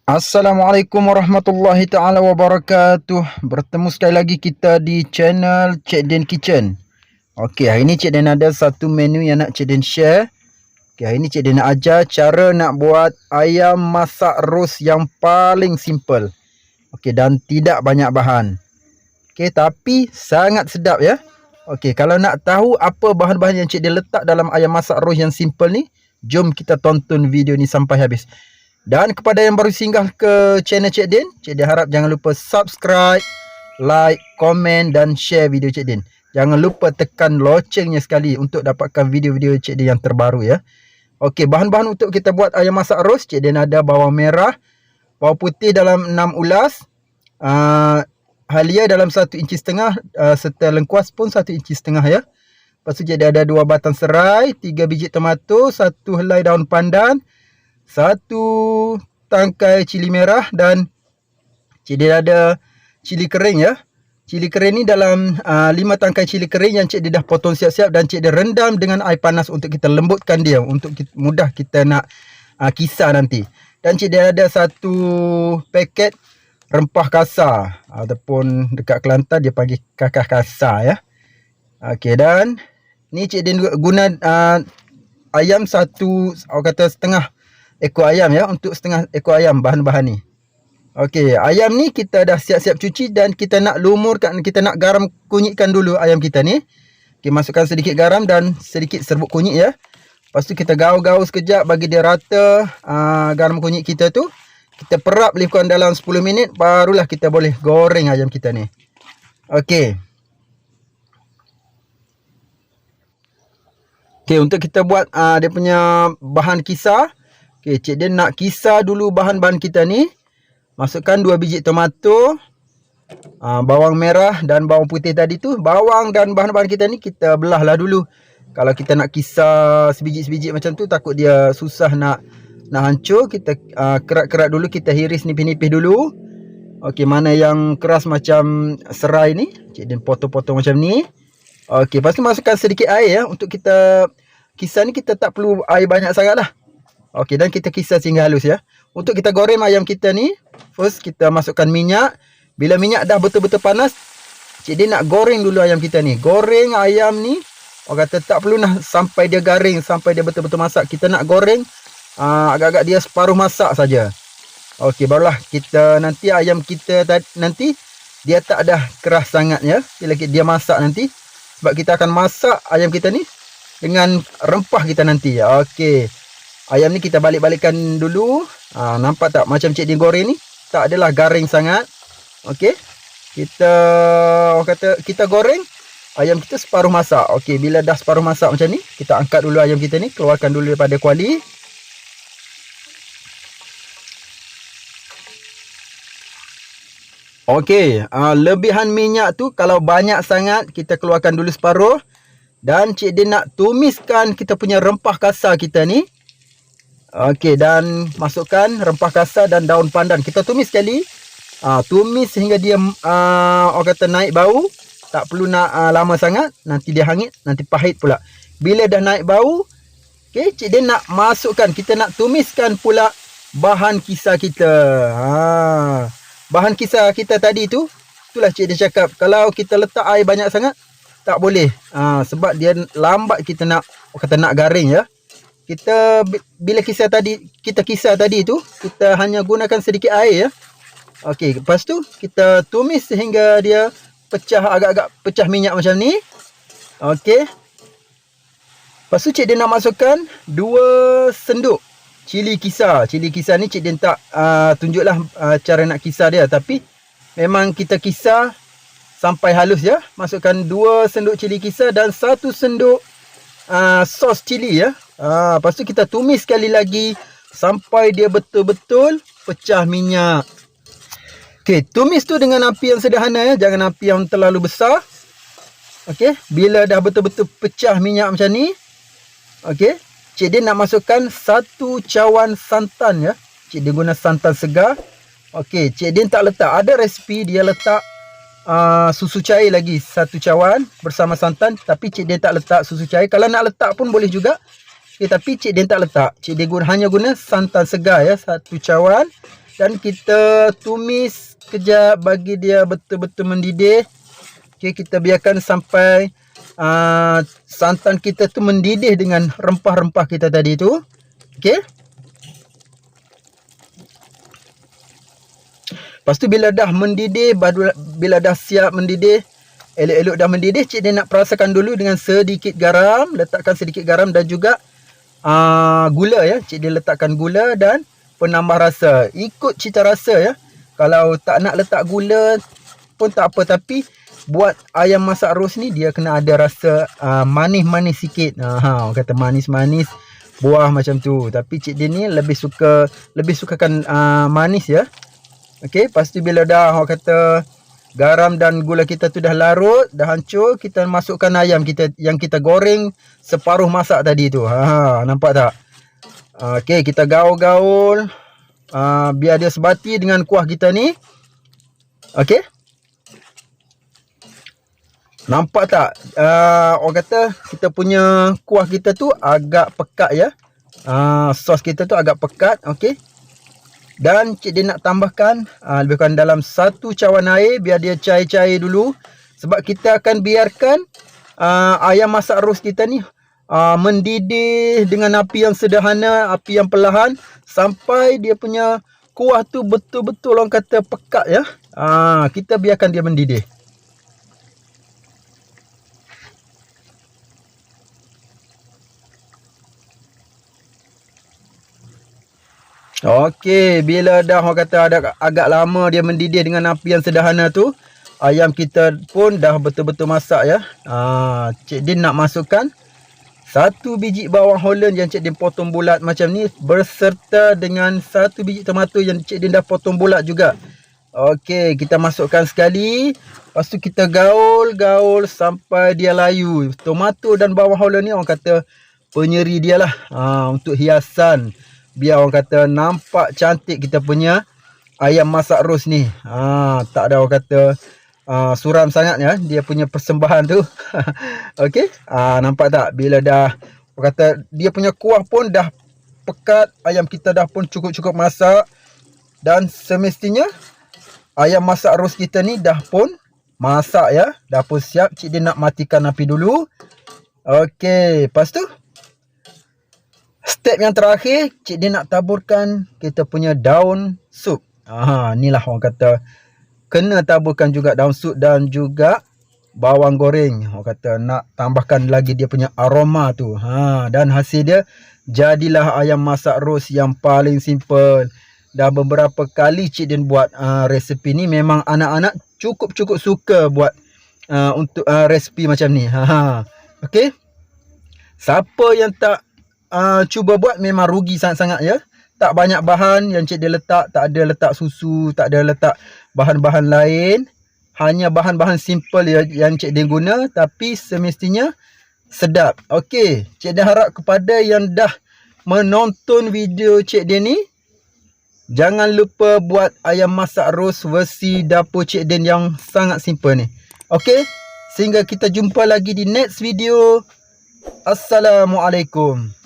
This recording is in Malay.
Assalamualaikum warahmatullahi taala wabarakatuh. Bertemu sekali lagi kita di channel Cik Den Kitchen. Okey, hari ni Cik Den ada satu menu yang nak Cik Den share. Okey, hari ni Cik Den nak ajar cara nak buat ayam masak ros yang paling simple. Okey, dan tidak banyak bahan. Okey, tapi sangat sedap ya. Okey, kalau nak tahu apa bahan-bahan yang Cik Den letak dalam ayam masak ros yang simple ni, jom kita tonton video ni sampai habis. Dan kepada yang baru singgah ke channel Cik Den harap jangan lupa subscribe, like, komen dan share video Cik Den. Jangan lupa tekan locengnya sekali untuk dapatkan video-video Cik Den yang terbaru ya. Okey, bahan-bahan untuk kita buat ayam masak ros, Cik Den ada bawang merah, bawang putih dalam 6 ulas, halia dalam 1,5 inci, serta lengkuas pun 1,5 inci ya. Lepas tu Cik Den ada 2 batang serai, 3 biji tomato, 1 helai daun pandan, 1 tangkai cili merah, dan Cik Den ada cili kering ya. Cili kering ni dalam 5 tangkai cili kering yang Cik Den dah potong siap-siap, dan Cik Den rendam dengan air panas untuk kita lembutkan dia, untuk mudah kita nak kisar nanti. Dan Cik Den ada 1 paket rempah kasar, ataupun dekat Kelantan dia panggil kakah kasar ya. Okey, dan ni Cik Den guna ayam setengah ekor ayam ya, untuk setengah ekor ayam bahan-bahan ni. Okey, ayam ni kita dah siap-siap cuci dan kita nak lumurkan, kita nak garam kunyitkan dulu ayam kita ni. Okey, masukkan sedikit garam dan sedikit serbuk kunyit ya. Lepas tu kita gaul-gaul sekejap bagi dia rata garam kunyit kita tu. Kita perap lebih kurang dalam 10 minit, barulah kita boleh goreng ayam kita ni. Okey. Okey, untuk kita buat dia punya bahan kisar. Okey, Cik Den nak kisar dulu bahan-bahan kita ni. Masukkan 2 biji tomato, bawang merah dan bawang putih tadi tu. Bawang dan bahan-bahan kita ni kita belahlah dulu. Kalau kita nak kisar sebiji-sebiji macam tu, takut dia susah nak hancur. Kita kerat-kerat dulu, kita hiris nipis-nipis dulu. Okey, mana yang keras macam serai ni, Cik Den potong-potong macam ni. Okey, lepas tu masukkan sedikit air ya. Untuk kita kisar ni kita tak perlu air banyak sangat lah. Okey, dan kita kisar sehingga halus ya. Untuk kita goreng ayam kita ni, first kita masukkan minyak. Bila minyak dah betul-betul panas, Cik Den nak goreng dulu ayam kita ni. Goreng ayam ni, orang kata tak perlu nak sampai dia garing, sampai dia betul-betul masak. Kita nak goreng agak-agak dia separuh masak saja. Okey, barulah kita nanti ayam kita nanti dia tak dah keras sangat ya. Bila dia masak nanti, sebab kita akan masak ayam kita ni dengan rempah kita nanti. Okey. Ayam ni kita balik-balikkan dulu. Nampak tak macam Cik Den goreng ni? Tak adalah garing sangat. Okey. Kita goreng ayam kita separuh masak. Okey, bila dah separuh masak macam ni, kita angkat dulu ayam kita ni, keluarkan dulu daripada kuali. Okey, lebihan minyak tu kalau banyak sangat, kita keluarkan dulu separuh. Dan Cik Den nak tumiskan kita punya rempah kasar kita ni. Okey, dan masukkan rempah kasar dan daun pandan. Kita tumis sekali. Tumis sehingga dia orang kata naik bau. Tak perlu nak lama sangat, nanti dia hangit, nanti pahit pula. Bila dah naik bau, okey, Cik Den nak masukkan, kita nak tumiskan pula bahan kisar kita. Bahan kisar kita tadi tu, itulah Cik Den cakap, kalau kita letak air banyak sangat, tak boleh. Sebab dia lambat kita nak garing ya. Kita bila kita kisar tadi tu, kita hanya gunakan sedikit air ya. Okey, lepas tu kita tumis sehingga dia agak-agak pecah minyak macam ni. Okey. Lepas tu Cik Den nak masukkan 2 senduk cili kisar. Cili kisar ni Cik Den tak tunjuklah cara nak kisar dia, tapi memang kita kisar sampai halus ya. Masukkan 2 senduk cili kisar dan 1 senduk sos cili ya. Lepas tu kita tumis sekali lagi sampai dia betul-betul pecah minyak. Okey, tumis tu dengan api yang sederhana ya, jangan api yang terlalu besar. Okey, bila dah betul-betul pecah minyak macam ni, okey, Cik Den nak masukkan 1 cawan santan ya. Cik Den guna santan segar. Okey, Cik Den tak letak, ada resipi dia letak susu cair lagi 1 cawan bersama santan, tapi Cik Den tak letak susu cair. Kalau nak letak pun boleh juga. Tapi Cik Den tak letak. Cik Den hanya guna santan segar ya, 1 cawan. Dan kita tumis kejap bagi dia betul-betul mendidih. Okey, kita biarkan sampai santan kita tu mendidih dengan rempah-rempah kita tadi tu. Okey. Lepas tu bila dah mendidih, bila dah siap mendidih, elok-elok dah mendidih, Cik Den nak perasakan dulu dengan sedikit garam. Letakkan sedikit garam dan juga gula ya. Cik Den letakkan gula dan penambah rasa. Ikut cita rasa ya. Kalau tak nak letak gula pun tak apa. Tapi buat ayam masak ros ni dia kena ada rasa manis-manis sikit. Orang kata manis-manis buah macam tu. Tapi Cik Den ni lebih sukakan manis ya. Okey, lepas tu bila dah orang kata garam dan gula kita tu dah larut, dah hancur, kita masukkan ayam kita yang kita goreng separuh masak tadi tu. Nampak tak? Okey, kita gaul-gaul biar dia sebati dengan kuah kita ni. Okey. Nampak tak? Orang kata kita punya kuah kita tu agak pekat ya. Sos kita tu agak pekat. Okey. Dan Cik Den nak tambahkan lebih kurang dalam 1 cawan air biar dia cair-cair dulu. Sebab kita akan biarkan ayam masak ros kita ni mendidih dengan api yang sederhana, api yang perlahan sampai dia punya kuah tu betul-betul orang kata pekat ya. Kita biarkan dia mendidih. Okey, bila dah orang kata agak lama dia mendidih dengan api yang sederhana tu, ayam kita pun dah betul-betul masak ya. Cik Den nak masukkan 1 biji bawang Holland yang Cik Den potong bulat macam ni berserta dengan 1 biji tomato yang Cik Den dah potong bulat juga. Okey, kita masukkan sekali. Lepas tu kita gaul-gaul sampai dia layu. Tomato dan bawang Holland ni orang kata penyeri dia lah. Untuk hiasan. Biar orang kata nampak cantik kita punya ayam masak ros ni. Tak ada orang kata suram sangat ya. Dia punya persembahan tu. Okey. Nampak tak? Bila dah orang kata dia punya kuah pun dah pekat. Ayam kita dah pun cukup-cukup masak. Dan semestinya ayam masak ros kita ni dah pun masak ya. Dah pun siap. Cik Den nak matikan api dulu. Okey. Lepas tu step yang terakhir, Cik Den nak taburkan kita punya daun sup. Inilah orang kata kena taburkan juga daun sup dan juga bawang goreng. Orang kata nak tambahkan lagi dia punya aroma tu. Dan hasil dia jadilah ayam masak ros yang paling simple. Dah beberapa kali Cik Den buat resepi ni, memang anak-anak cukup-cukup suka buat untuk resepi macam ni. Okey. Siapa yang tak cuba buat memang rugi sangat-sangat ya. Tak banyak bahan yang Cik Den letak, tak ada letak susu, tak ada letak bahan-bahan lain. Hanya bahan-bahan simple yang Cik Den guna, tapi semestinya sedap. Okey, Cik Den harap kepada yang dah menonton video Cik Den ni, jangan lupa buat ayam masak ros versi dapur Cik Den yang sangat simple ni. Okey, sehingga kita jumpa lagi di next video. Assalamualaikum.